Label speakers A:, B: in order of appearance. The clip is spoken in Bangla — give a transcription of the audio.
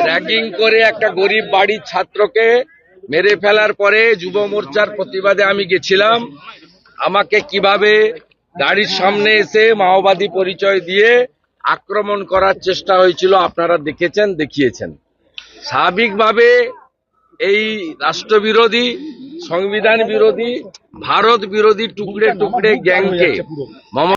A: র্যাগিং করে একটা গরিব বাড়ির ছাত্রকে মেরে ফেলার পরে যুব মোর্চার প্রতিবাদে আমি গেছিলাম। আমাকে কিভাবে গাড়ির সামনে এসে মাওবাদী পরিচয় দিয়ে আক্রমণ করার চেষ্টা হয়েছিল আপনারা দেখেছেন, দেখিয়েছেন। স্বাভাবিকভাবে এই রাষ্ট্রবিরোধী, সংবিধান বিরোধী, ভারত বিরোধী টুকরে টুকরে গ্যাংকে